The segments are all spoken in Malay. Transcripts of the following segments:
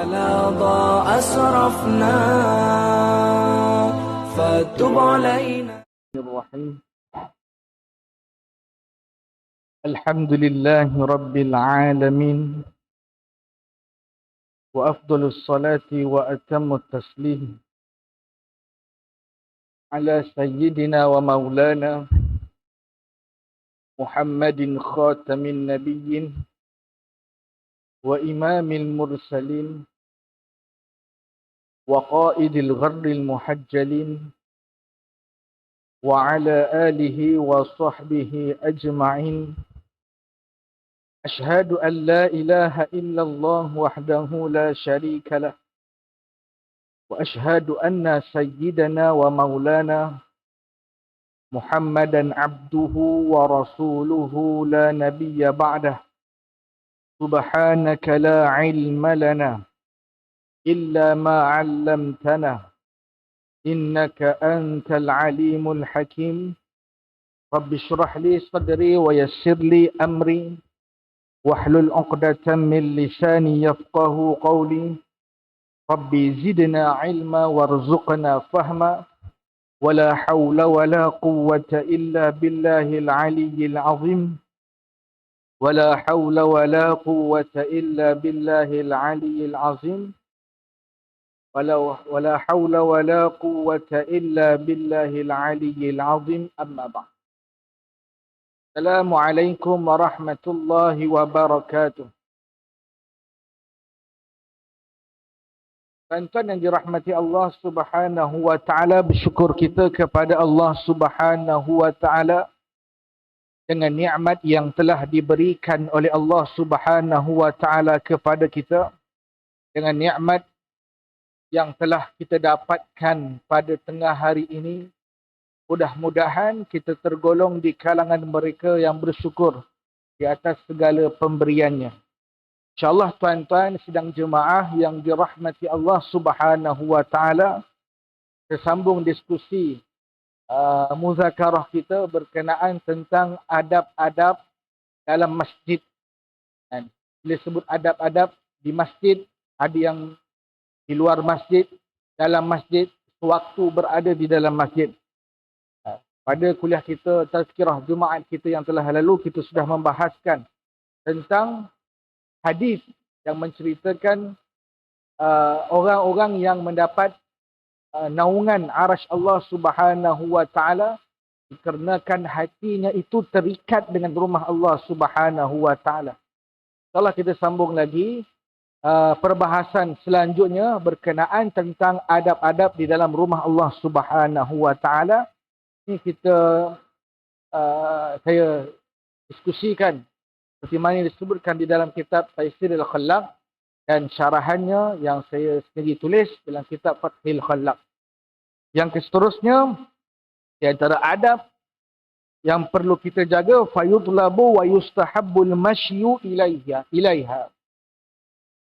لظى أسرفنا فتب علينا. الرحيم. الحمد لله رب العالمين، وأفضل الصلاة وأتم التسليم على سيدنا ومولانا محمد خاتم النبيين وإمام المرسلين وقائد الغر المحجلين وعلى آله وصحبه أجمعين. أشهد أن لا إله إلا الله وحده لا شريك له، وأشهد أن سيدنا ومولانا محمدا عبده ورسوله لا نبي بعده. سبحانك لا علم لنا إلا ما علمتنا إنك أنت العليم الحكيم. رب اشرح لي صدري ويسر لي أمري واحلل عقدة من لساني يفقه قولي. ربي زدنا علما وارزقنا فهما ولا حول ولا قوة إلا بالله العلي العظيم. ولا حول ولا قوة إلا بالله العلي العظيم. ولا حول ولا قوة إلا بالله العلي العظيم. أما بعد. السلام عليكم ورحمة الله وبركاته. Tuan-tuan yang dirahmati Allah Subhanahu wa taala, bersyukur kita kepada Allah Subhanahu wa taala dengan nikmat yang telah diberikan oleh Allah Subhanahu wa taala kepada kita, dengan nikmat yang telah kita dapatkan pada tengah hari ini. Mudah-mudahan kita tergolong di kalangan mereka yang bersyukur di atas segala pemberiannya. InsyaAllah tuan-tuan sidang jemaah yang dirahmati Allah Subhanahu wa taala, tersambung diskusi muzakarah kita berkenaan tentang adab-adab dalam masjid. Dan bila sebut adab-adab di masjid, ada yang di luar masjid, dalam masjid, sewaktu berada di dalam masjid. Pada kuliah kita, tazkirah Jumaat kita yang telah lalu, kita sudah membahaskan tentang hadis yang menceritakan orang-orang yang mendapat naungan arasy Allah Subhanahu wa taala dikarenakan hatinya itu terikat dengan rumah Allah Subhanahu wa taala. Setelah kita sambung lagi perbahasan selanjutnya berkenaan tentang adab-adab di dalam rumah Allah Subhanahu wa taala. Ini saya diskusikan seperti mana disebutkan di dalam kitab Taysirul Khallaq dan syarahannya yang saya sendiri tulis dalam kitab Fathul Khallaq. Yang seterusnya, di antara adab yang perlu kita jaga, fayutlabu wa yustahabbul mashyu ilaiha.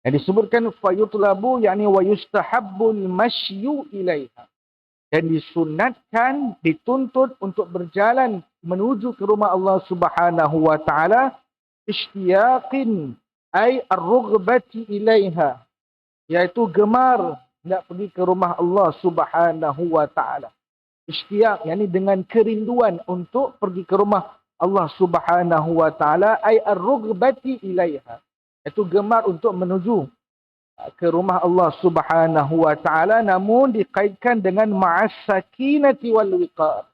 Yang disebutkan fayutlabu yakni wa yustahabbul mashyu ilaiha. Dan disunatkan, dituntut untuk berjalan menuju ke rumah Allah Subhanahu wa taala ishtiyaqin ay ar-rughbati ilaiha, iaitu gemar nak pergi ke rumah Allah Subhanahu wa taala. Ishtiyaq yakni dengan kerinduan untuk pergi ke rumah Allah Subhanahu wa taala, ay ar-rughbati ilaiha, iaitu gemar untuk menuju ke rumah Allah Subhanahu wa taala, namun dikaitkan dengan ma'as sakinati wal wiqar,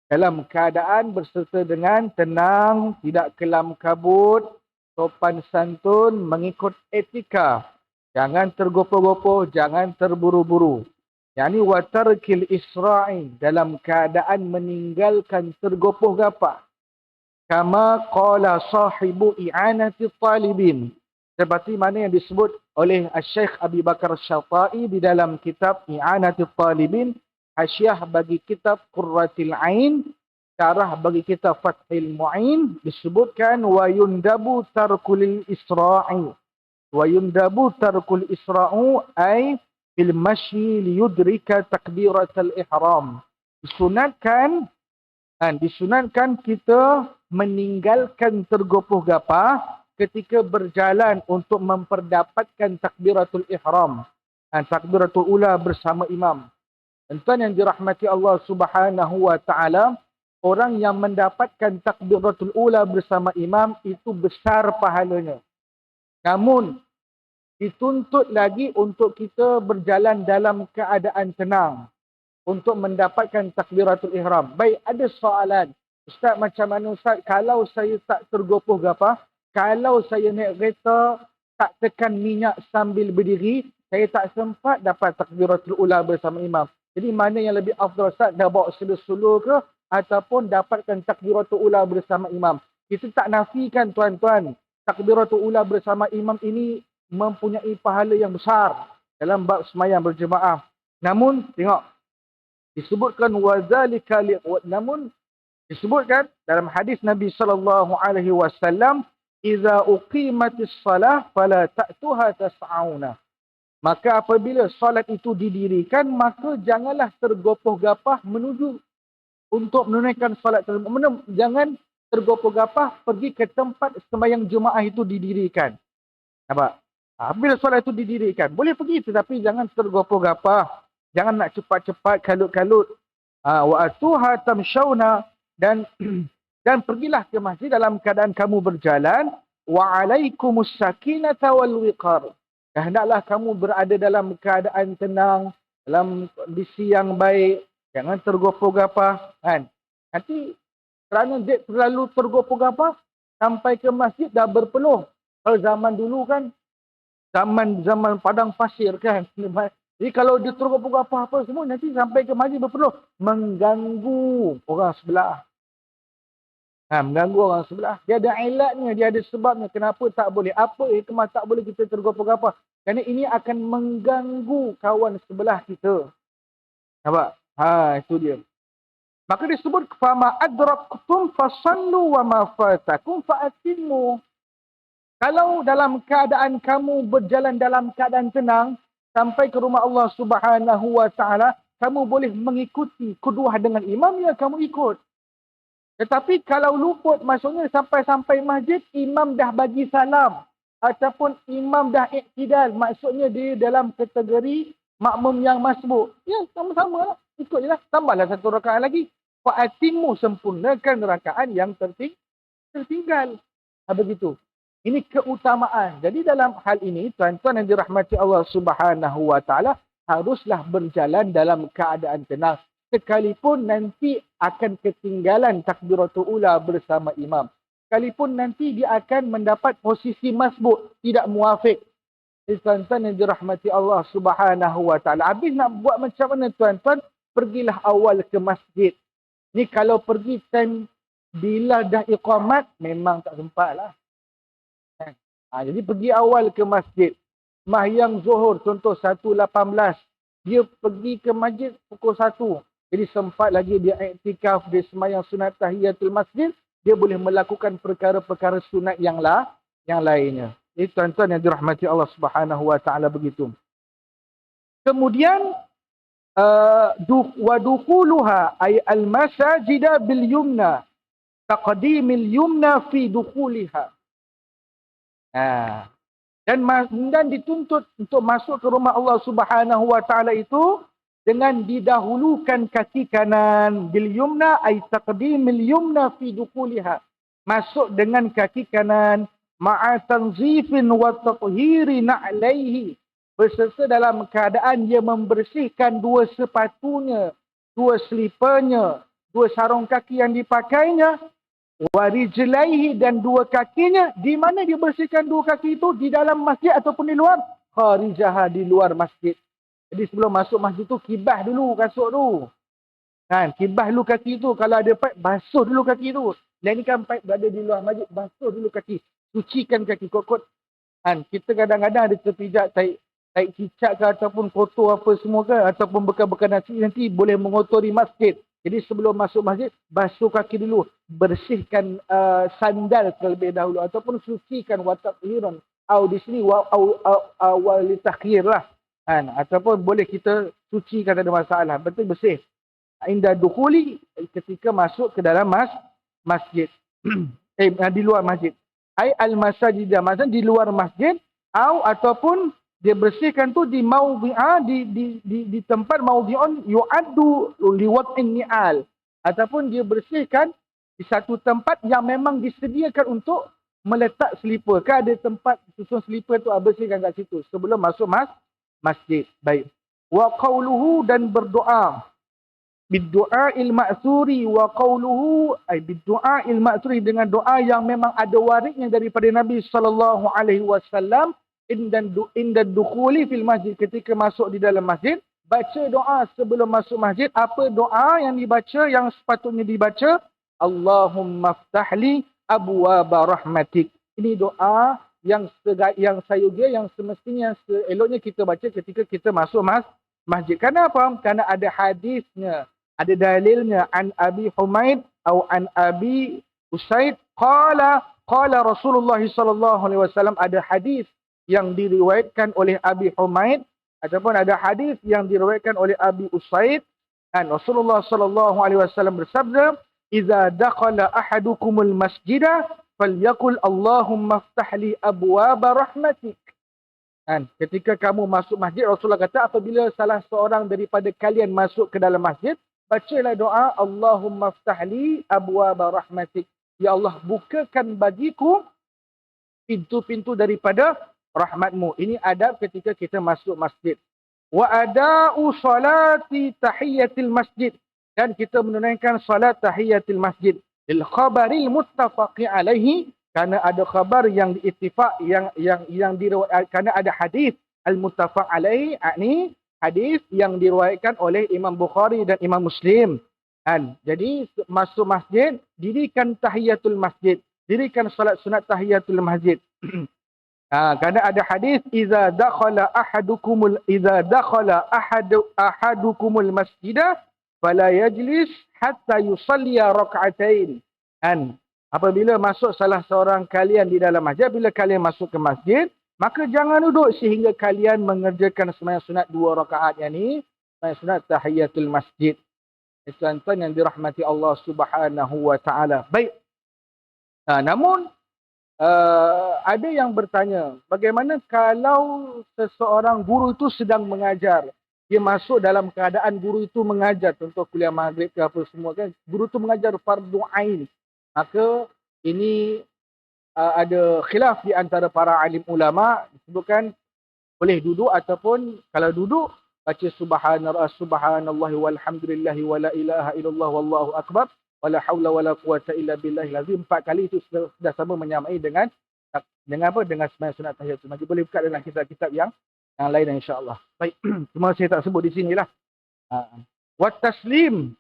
dalam keadaan berserta dengan tenang, tidak kelam kabut, sopan santun, mengikut etika. Jangan tergopoh-gopoh, jangan terburu-buru. Yani wa tarkil isra'i, dalam keadaan meninggalkan tergopoh-gapah. Kama qala sahibu i'anati talibin, seperti mana yang disebut oleh Syekh Abi Bakar Syata'i di dalam kitab I'anati Talibin, hasyiah bagi kitab Qurratil Ain, syarah bagi kitab Fathil Mu'in, disebutkan wa yundabu tarkul isra'i. Wa yundabu tarkul isra'u ay fil masyi liyudrika takbiratul ihram. Disunatkan kita meninggalkan tergopoh-gapah ketika berjalan untuk memperdapatkan takbiratul ihram. Takbiratul ula bersama imam. Tuan yang dirahmati Allah Subhanahu wa taala, orang yang mendapatkan takbiratul ula bersama imam itu besar pahalanya. Namun dituntut lagi untuk kita berjalan dalam keadaan tenang untuk mendapatkan takbiratul ihram. Baik, ada soalan. Ustaz, macam mana Ustaz kalau saya tak tergopoh gapa? Kalau saya naik kereta tak tekan minyak sambil berdiri, saya tak sempat dapat takbiratul ula bersama imam. Jadi mana yang lebih afdal Ustaz, dah bawa sulu-sulu ke ataupun dapatkan takbiratul ula bersama imam? Kita tak nafikan tuan-tuan, takbiratul ula bersama imam ini mempunyai pahala yang besar dalam bab sembahyang berjemaah. Namun tengok disebutkan namun disebutkan dalam hadis Nabi sallallahu alaihi wasallam, "Idza uqimatis salah fala ta'tuha tas'auna." Maka apabila solat itu didirikan, maka janganlah tergopoh-gapah menuju untuk menunaikan solat tersebut. Jangan tergopoh-gapah pergi ke tempat sembahyang jemaah itu didirikan. Nampak? Bila solat itu didirikan, boleh pergi tetapi jangan tergopoh-gapah. Jangan nak cepat-cepat, kalut-kalut. Wa atuha tamshawna, dan pergilah ke masjid dalam keadaan kamu berjalan. Wa alaikumus sakinata wal wiqar. Hendaklah kamu berada dalam keadaan tenang, dalam kondisi yang baik, jangan tergopoh-gapah, kan? Nanti kerana dia terlalu tergopoh-gapah, sampai ke masjid dah berpeluh. Kalau zaman dulu kan, zaman padang pasir kan. Jadi kalau dia tergopoh-gapah apa semua, nanti sampai ke masjid berpeluh, mengganggu orang sebelah. Mengganggu orang sebelah. Dia ada ilatnya, dia ada sebabnya. Kenapa tak boleh? Apa hikmah tak boleh kita tergopoh-gapah? Kerana ini akan mengganggu kawan sebelah kita. Nampak? Itu dia. Maka disebut, fama adraktum fasallu wa ma fatakum fa'atimmu. Kalau dalam keadaan kamu berjalan dalam keadaan tenang, sampai ke rumah Allah Subhanahu wa taala, kamu boleh mengikuti kedua dengan imam, ya kamu ikut. Tetapi kalau luput, maksudnya sampai masjid, imam dah bagi salam. Ataupun imam dah iktidal. Maksudnya dia dalam kategori makmum yang masbuk. Ya, sama-sama lah. Ikut je lah. Tambahlah satu rakaat lagi. Fa'atimu, sempurnakan rakaat yang tertinggal. Begitu. Ini keutamaan. Jadi dalam hal ini, tuan-tuan yang dirahmati Allah Subhanahu wa taala, haruslah berjalan dalam keadaan tenang. Sekalipun nanti akan ketinggalan takbiratul ula bersama imam. Sekalipun nanti dia akan mendapat posisi masbuk, tidak muafiq. Tuan-tuan yang dirahmati Allah Subhanahu wa taala. Habis nak buat macam mana tuan-tuan? Pergilah awal ke masjid. Ni kalau pergi time bila dah iqamat, memang tak sempat lah. Jadi pergi awal ke masjid. Sembahyang Zuhur contoh 1.18. Dia pergi ke masjid pukul 1. Jadi sempat lagi dia iktikaf, dia sembahyang sunat tahiyatul masjid, dia boleh melakukan perkara-perkara sunat yang lainnya. Ini tuan-tuan yang dirahmati Allah Subhanahu wa taala begitu. Kemudian wa dukhuluha ay al-masajida bil yumna, taqdimil yumna fi dukhuliha. Dan dituntut untuk masuk ke rumah Allah Subhanahu wa taala itu dengan didahulukan kaki kanan. Bil yumna ay taqdimil yumna fi dukhuliha. Masuk dengan kaki kanan ma'a tanzifin wa tathhiri na'laihi. Berserta dalam keadaan dia membersihkan dua sepatunya, dua slipernya, dua sarung kaki yang dipakainya, wa rijlaihi, dan dua kakinya. Di mana dia bersihkan dua kaki itu? Di dalam masjid ataupun di luar? Kharijaha, di luar masjid. Jadi sebelum masuk masjid tu, kibah dulu kasut tu. Kan, kibah dulu kaki tu. Kalau ada paip, basuh dulu kaki tu. Dan ni kan paip berada di luar masjid, basuh dulu kaki. Sucikan kaki. Kot-kot. Kan, kita kadang-kadang ada terpijak taik cicak ke ataupun kotor apa semua ke, ataupun bekas-bekas nasi, nanti boleh mengotori masjid. Jadi sebelum masuk masjid, basuh kaki dulu. Bersihkan sandal terlebih dahulu. Ataupun sucikan watakhiran. Atau di sini walitakhir lah. Ataupun boleh kita sucikan, tak ada masalah. Betul bersih. Indah dukhuli, ketika masuk ke dalam masjid. Di luar masjid. Ai al-masajid, maksudnya di luar masjid, ataupun dia bersihkan tu di maudhi'a, di tempat maudhi'un yu'addu liwat'in ni'al, ataupun dia bersihkan di satu tempat yang memang disediakan untuk meletak selipar. Kan ada tempat susun selipar tu, bersihkan kat situ sebelum masuk masjid. Baik. Wa qawluhu, dan berdoa. Biddu'a'il ma'thuri wa qawluhu, ay biddu'a'il ma'thuri, dengan doa yang memang ada warisnya daripada Nabi sallallahu alaihi wasallam, inda dukhuli fil masjid, ketika masuk di dalam masjid, baca doa sebelum masuk masjid. Apa doa yang dibaca, yang sepatutnya dibaca? Allahumma ftahli abwaaba rahmatik. Ini doa yang sayuga, yang semestinya, seeloknya kita baca ketika kita masuk masjid. Kenapa? Karena ada hadisnya, ada dalilnya. An Abi Humaid atau an Abi Usaid qala Rasulullah sallallahu alaihi wasallam, ada hadis yang diriwayatkan oleh Abi Humaid ataupun ada hadis yang diriwayatkan oleh Abi Usaid, dan Rasulullah sallallahu alaihi wasallam bersabda, "Idza dakhala ahadukumul masjidah falyaqul Allahumma iftah li abwaaba rahmatik." Dan ketika kamu masuk masjid, Rasulullah kata, apabila salah seorang daripada kalian masuk ke dalam masjid, bacalah doa Allahumma iftah li abwaaba rahmatik. Ya Allah, bukakan bagiku pintu-pintu daripada rahmatmu. Ini adab ketika kita masuk masjid. Wa ada'u salati tahiyatil masjid, dan kita menunaikan salat tahiyatil masjid. Lil khabaril muttafaqi alaihi, karena ada khabar yang diittifaq, yang diriwayatkan, karena ada hadis al muttafaq alaihi, yakni hadis yang diriwayatkan oleh Imam Bukhari dan Imam Muslim. Dan jadi masuk masjid, dirikan tahiyatul masjid, dirikan salat sunat tahiyatul masjid. Kerana ada hadis, idza dakhala ahadukumul masjidah fala yajlis hatta yusalli rak'atain. Dan apabila masuk salah seorang kalian di dalam masjid, bila kalian masuk ke masjid, maka jangan duduk sehingga kalian mengerjakan sembahyang sunat 2 rakaat, yakni sembahyang sunat tahiyatul masjid. Tuan-tuan yang dirahmati Allah Subhanahu wa taala. Baik. Namun ada yang bertanya, bagaimana kalau seseorang guru itu sedang mengajar, dia masuk dalam keadaan guru itu mengajar, contoh kuliah maghrib ke apa semua kan, guru itu mengajar fardu ain. Maka ini ada khilaf di antara para alim ulama, disebutkan boleh duduk, ataupun kalau duduk baca subhanallahi walhamdulillahi wala ilaha illallah wallahu akbar wala haula wala quwata illa billahil azim. 4 kali itu sudah sama menyamai dengan apa? Dengan sembahyang sunat tahiyatul masjid. Boleh buka dalam kitab-kitab yang lain insya-Allah. Baik, cuma saya tak sebut di sinilah. Wa taslim,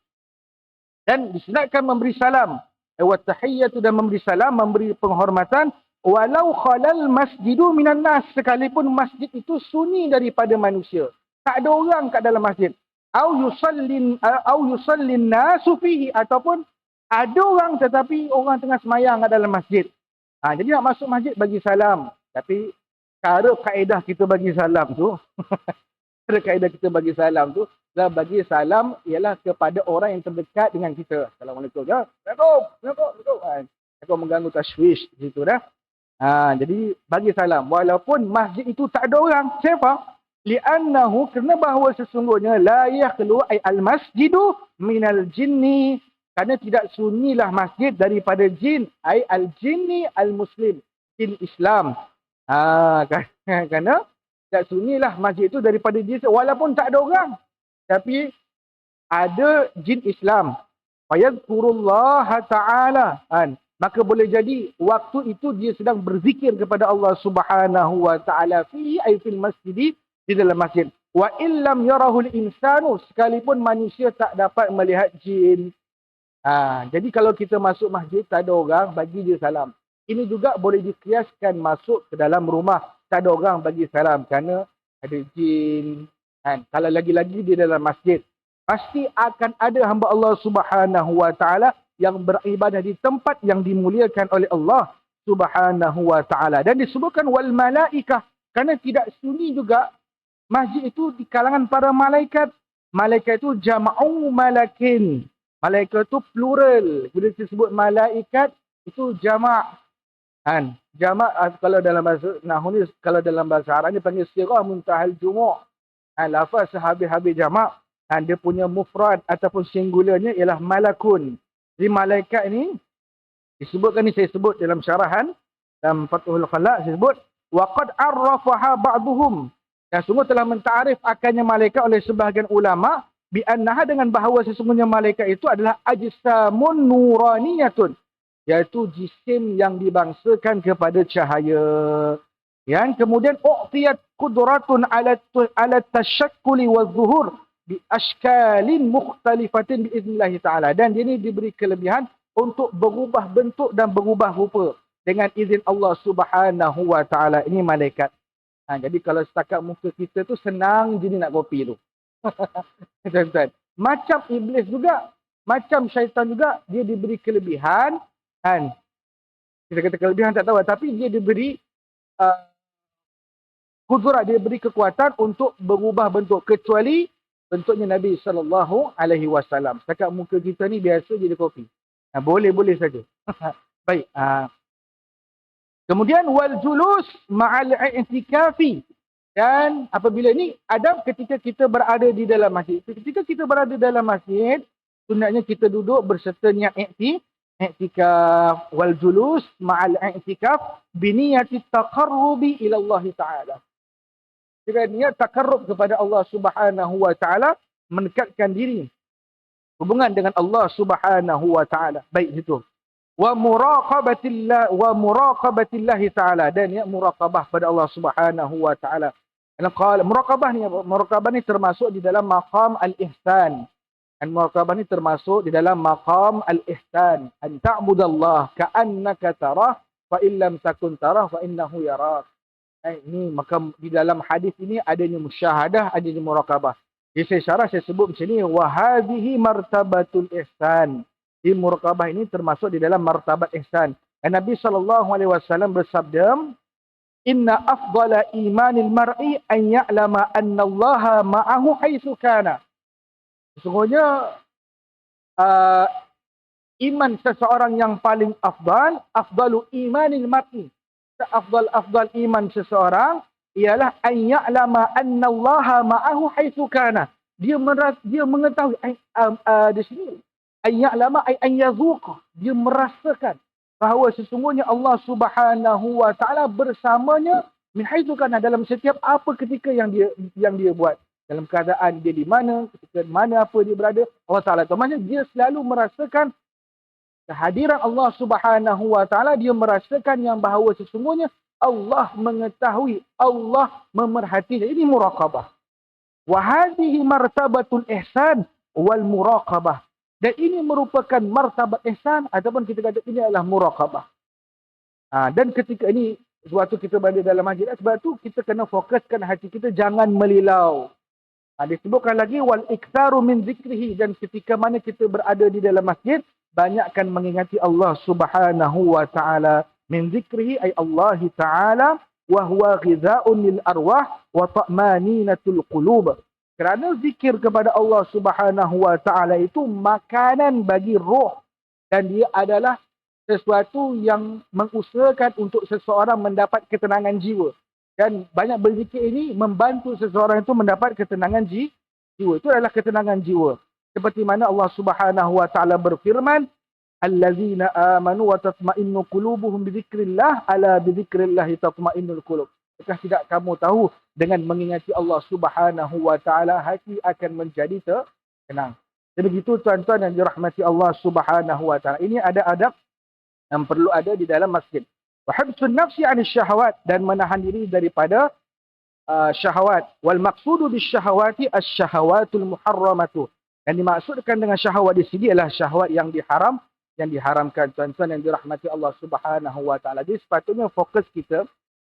dan disunatkan memberi salam. Wa tahiyyatu, dan memberi salam, memberi penghormatan, walau khalal masjidu minan nas, sekalipun masjid itu sunyi daripada manusia. Tak ada orang kat dalam masjid. Au yusallin nasu fihi, ataupun ada orang tetapi orang tengah semayang kat dalam masjid. Jadi nak masuk masjid bagi salam. Tapi cara kaedah kita bagi salam tu bagi salam ialah kepada orang yang terdekat dengan kita. Assalamualaikum. Assalamualaikum. Aku mengganggu tashwish di situ dah. Jadi bagi salam walaupun masjid itu tak ada orang. Siapa? Li'annahu, kerana bahawa sesungguhnya la yakhlu ay al-masjidu minal jinni, kerana tidak sunyilah masjid daripada jin, ay al-jinni al-muslim, jin Islam. Kerana tidak sunyilah masjid itu daripada jin, walaupun tak ada orang, tapi ada jin Islam. Fayadhkurullaha ta'ala, maka boleh jadi waktu itu dia sedang berzikir kepada Allah Subhanahu wa ta'ala fi ay fil masjid, di dalam masjid. Wa illam yarahul insanu, sekalipun manusia tak dapat melihat jin. Jadi kalau kita masuk masjid tak ada orang, bagi dia salam. Ini juga boleh dikiaskan masuk ke dalam rumah, tak ada orang, bagi salam, kerana ada jin. Kalau lagi-lagi di dalam masjid, pasti akan ada hamba Allah Subhanahu wa taala yang beribadah di tempat yang dimuliakan oleh Allah Subhanahu wa taala. Dan disebutkan wal malaikah, kerana tidak sunyi juga masjid itu di kalangan para malaikat. Malaikat itu jama'u malakin. Malaikat itu plural. Bila disebut malaikat, itu jama'. jamak kalau dalam bahasa nahwu ni, kalau dalam bahasa Arab ni panggil sirah muntahal jumu'. Lafaz sehabis-habis jamak, dia punya mufrad ataupun singularnya ialah malakun. Jadi malaikat ni disebutkan ni, saya sebut dalam syarahan dalam Fathul Khalaq, saya sebut waqad arrafaha ba'duhum, dan sungguh telah mentaarif akannya malaikat oleh sebahagian ulama bi annaha, dengan bahawa sesungguhnya malaikat itu adalah ajsamun nuraniyatun, iaitu jisim yang dibangsakan kepada cahaya. Yang kemudian u'tiyat qudratun ala tashakkuli waz-zuhur bi ashkalin mukhtalifatin biiznillah taala, dan dia ni diberi kelebihan untuk berubah bentuk dan berubah rupa dengan izin Allah Subhanahu wa taala. Ini malaikat. Jadi kalau setakat muka kita tu senang je ni nak kopi tu. Tuan-tuan. Macam iblis juga, macam syaitan juga, dia diberi kelebihan. Kan? Kita kata kelebihan tak tahu, tapi dia diberi kudrat, dia beri kekuatan untuk berubah bentuk, kecuali bentuknya Nabi SAW. Setakat muka kita ni biasa jadi kopi. Boleh-boleh saja. Baik. Kemudian wal julus ma'al i'tikafi. Dan apabila ni adab ketika kita berada di dalam masjid. Ketika kita berada dalam masjid, sunatnya kita duduk berserta niat i'tikaf. Wal julus ma'al i'tikaf biniyati taqarrubi ila Allah Ta'ala. Dengan niat takarrub kepada Allah Subhanahu wa Ta'ala, mendekatkan diri, hubungan dengan Allah Subhanahu wa Ta'ala. Baik itu. Wa muraqabatillah Ta'ala, dan ya muraqabah pada Allah Subhanahu wa Ta'ala. Muraqabah ni termasuk di dalam maqam al-ihsan. Dan muraqabah ni termasuk di dalam maqam al-ihsan. An ta'budallah ka'annaka tarah, fa illam takun tarah fa innahu yarak. Ini maka di dalam hadis ini adanya musyahadah, adanya muraqabah. Jadi saya syarah, saya sebut macam ni, wa hadhihi martabatul ihsan. Di muraqabah ini termasuk di dalam martabat ihsan. Dan Nabi SAW bersabda, inna afdala imanil mar'i an ya'lama anna Allah ma'ahu haitsu kana. Sesungguhnya iman seseorang yang paling afdalu imanil mar'i, afdal iman seseorang ialah an ya'lama anna Allah ma'ahu haitsu kana. Dia mengetahui di sini an ya'lama ay an yazuqa, dia merasakan bahawa sesungguhnya Allah Subhanahu wa Ta'ala bersamanya min haitsu kana, dalam setiap apa ketika yang dia buat. Dalam keadaan dia di mana, ketika mana apa dia berada, Allah Ta'ala tahu. Maksudnya dia selalu merasakan kehadiran Allah Subhanahu wa Ta'ala, dia merasakan yang bahawa sesungguhnya Allah mengetahui, Allah memerhatikan. Ini muraqabah. Wa hadhihi martabatul ihsan wal muraqabah. Dan ini merupakan martabat ihsan ataupun kita kata ini adalah muraqabah. Dan ketika ini, waktu kita berada dalam masjid, sebab tu kita kena fokuskan hati kita, jangan melilau. Disebutkan lagi wal iktsaru min zikrihi, dan ketika mana kita berada di dalam masjid, banyakkan mengingati Allah Subhanahu wa Ta'ala. Min zikrihi ay Allah Ta'ala wa huwa ghidha'un lil arwah wa ta'maninatul qulub. Kerana zikir kepada Allah Subhanahu wa Ta'ala itu makanan bagi roh, dan dia adalah sesuatu yang mengusahakan untuk seseorang mendapat ketenangan jiwa. Dan banyak berzikir ini membantu seseorang itu mendapat ketenangan jiwa. Itu adalah ketenangan jiwa. Seperti mana Allah Subhanahu wa Ta'ala berfirman, allazina amanu wa tatma'innu qulubuhum bidzikrillah, ala bidzikrillah tatma'innul qulub. Apakah tidak kamu tahu dengan mengingati Allah Subhanahu wa Ta'ala hati akan menjadi tenang. Jadi begitu tuan-tuan yang dirahmati Allah Subhanahu wa Ta'ala. Ini ada adab yang perlu ada di dalam masjid. Wa habsun nafsi 'anil syahawat, dan menahan diri daripada syahwat. Wal maqsudu bisyahawati asy-syahawatul muharramatu. Dan dimaksudkan dengan syahwat di sini adalah syahwat yang diharamkan, tuan-tuan yang dirahmati Allah Subhanahu wa Ta'ala. Jadi sepatutnya fokus kita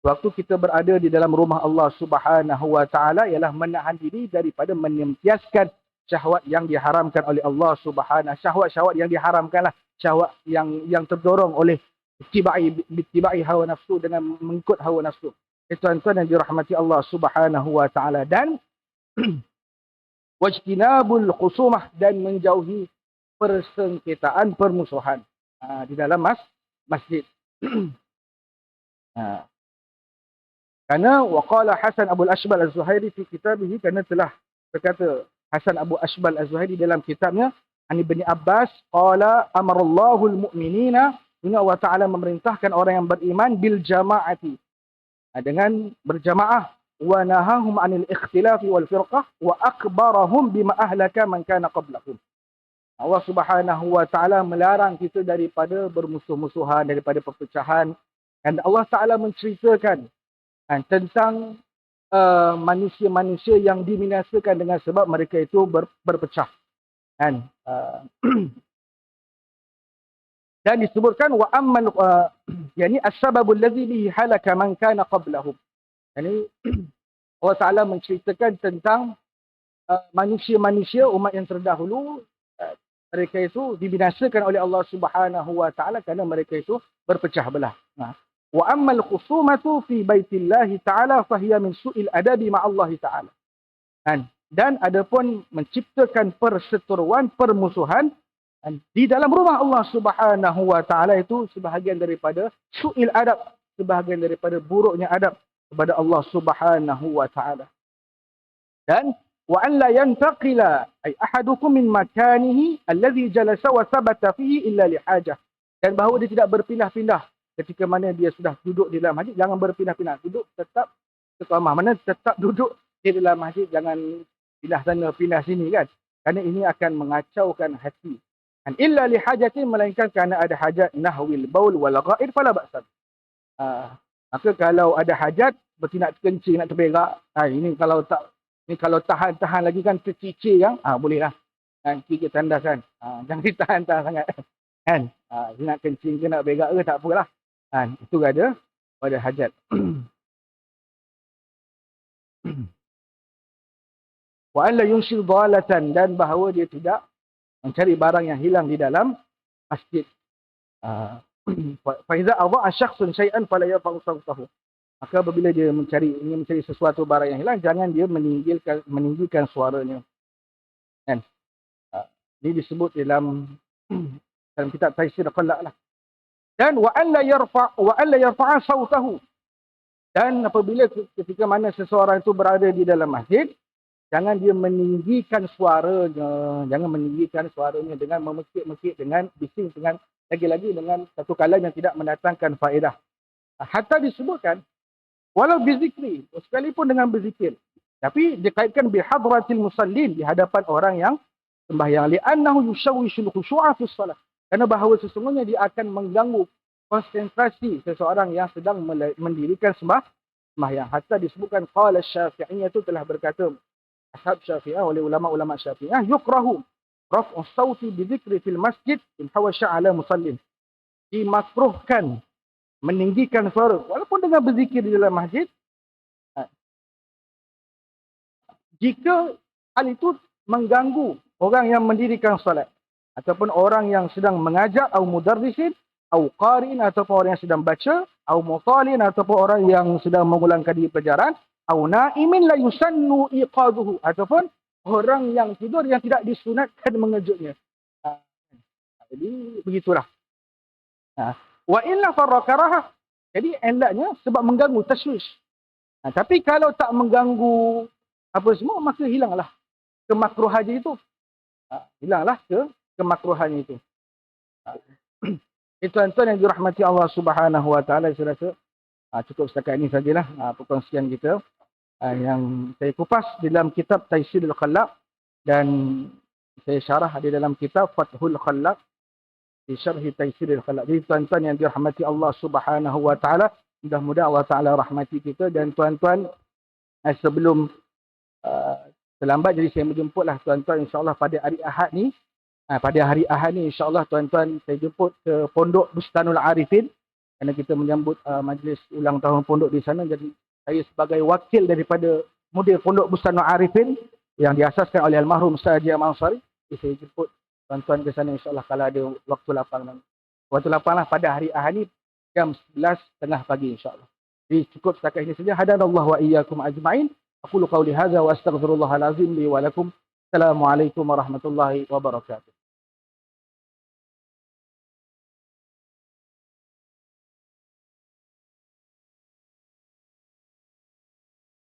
waktu kita berada di dalam rumah Allah Subhanahu wa Ta'ala ialah menahan diri daripada menyempiaskan syahwat yang diharamkan oleh Allah Subhanahu. Syahwat-syahwat yang diharamkanlah, syahwat yang terdorong oleh ittiba'i hawa nafsu, dengan mengikut hawa nafsu. Tuan-tuan yang dirahmati Allah Subhanahu wa Ta'ala. Dan wajtinabul khusumah, dan menjauhi persengketaan, permusuhan di dalam masjid. Ha. Kerana waqala Hasan Abu Ashbal Az-Zuhairi fi kitabih, kerana telah berkata Hasan Abu Ashbal Az-Zuhairi dalam kitabnya An Ibn Abbas qala amarallahu al-mu'minina, ini Allah Taala memerintahkan orang yang beriman bil jama'ati, dengan berjamaah, wa nahahum 'anil ikhtilafi wal firqah wa akbarahum bima ahlaka man kana qablahum. Allah Subhanahu wa Taala melarang kita daripada bermusuh-musuhan, daripada perpecahan, dan Allah Taala menceritakan tentang manusia-manusia yang dibinasakan dengan sebab mereka itu berpecah. Dan disebutkan wa amman yani as-sababul ladzi bihi halaka man kana qablahum. Yani Allah Taala menceritakan tentang manusia-manusia umat yang terdahulu, mereka itu dibinasakan oleh Allah Subhanahu wa Taala kerana mereka itu berpecah belah. Wa ammal khusumatu fi baitillah ta'ala fahiya min su'il adabi ma'allah ta'ala. Dan adapun menciptakan perseteruan, permusuhan di dalam rumah Allah Subhanahu wa Ta'ala itu sebahagian daripada su'il adab, sebahagian daripada buruknya adab kepada Allah Subhanahu wa Ta'ala. Dan wa an la yantaqila ay ahadukum min makanihi alladhi jalasa wa thabata fihi illa li hajah. Dan bahawa dia tidak berpindah-pindah ketika mana dia sudah duduk di dalam masjid, jangan berpindah-pindah. Duduk tetap istiqamah. Mana tetap duduk di dalam masjid, jangan pindah sana, pindah sini kan. Kerana ini akan mengacaukan hati. Dan illa li hajatin, melainkan kerana ada hajat nahwil baul wal ghair fala ba'san. Maka kalau ada hajat, seperti nak kencing, nak terberak, ini kalau tahan-tahan lagi kan tercicir kan, bolehlah. Dan kita tandasan. Jangan ditahan-tahan sangat. Kan? Nak kencing ke nak berak ke tak apalah. Itu ada pada hajat. Wa an la yunshil dhalatan, dan bahawa dia tidak mencari barang yang hilang di dalam masjid. Fa iza adha'a syakhsun syai'an fala yarfa'u sawtahu. Maka apabila dia ingin mencari sesuatu barang yang hilang, jangan dia meninggikan suaranya. Kan? Ini disebut dalam kitab Taisir Qalaq lah. Dan wa an la yarfa'a sautahu. Dan apabila ketika mana seseorang itu berada di dalam masjid, jangan dia meninggikan suaranya, dengan memekik-mekik, dengan bising, dengan lagi-lagi dengan satu kalam yang tidak mendatangkan faedah. Hatta disebutkan walau bizikri, sekalipun dengan berzikir, tapi dikaitkan bihadratil musallin, di hadapan orang yang sembahyang, li'annahu yushawwishul khushu'a fi shalah. Kerana bahawa sesungguhnya dia akan mengganggu konsentrasi seseorang yang sedang mendirikan sembahyang. Hatta disebutkan qala Syafi'iyah, itu telah berkata ashab Syafi'iyah, oleh ulama-ulama Syafi'iyah, yukrahu raf'u sawti bidzikri fil masjid in hawasha 'ala musallin. Dimakruhkan meninggikan suara walaupun dengan berzikir di dalam masjid, jika hal itu mengganggu orang yang mendirikan solat, ataupun orang yang sedang mengajar, atau mudarrisin, atau qari'in, ataupun orang yang sedang baca, atau mutalin, ataupun orang yang sedang mengulang kaji pelajaran, atau na'imin la yusannu iqaduhu, ataupun orang yang tidur yang tidak disunatkan mengejutnya. Jadi begitulah. Wa illa farrakaraha. Jadi hendaknya sebab mengganggu, tashwish. Tapi kalau tak mengganggu apa semua, maka hilanglah kemakruhannya itu. Hilanglah kemakruhannya itu. Tuan-tuan yang dirahmati Allah Subhanahu wa Ta'ala, saya rasa cukup setakat ini sajalah perkongsian kita yang saya kupas di dalam kitab Taisirul Qalaq, dan saya syarah di dalam kitab Fathul Qalaq di syarhi Taisirul Qalaq. Jadi tuan-tuan yang dirahmati Allah Subhanahu wa Ta'ala, mudah-mudahan Allah Ta'ala rahmati kita. Dan tuan-tuan, sebelum terlambat, jadi saya menjemputlah tuan-tuan insya-Allah pada hari Ahad ni. Pada hari Ahad ni insya-Allah tuan-tuan saya jemput ke Pondok Bustanul Arifin, kerana kita menyambut majlis ulang tahun pondok di sana. Jadi saya sebagai wakil daripada mudir Pondok Bustanul Arifin yang diasaskan oleh almarhum Ustaz Haji Ahmad Ansari, saya jemput tuan-tuan ke sana insya-Allah kalau ada waktu lapang. Waktu lapanglah pada hari Ahad ni jam 11.30 pagi insya-Allah. Jadi cukup setakat ini saja. Hadanallahu wa iyyakum ajma'in. Aqulu qawli hadza wa astaghfirullahal azim li wa lakum. Assalamualaikum warahmatullahi wabarakatuh.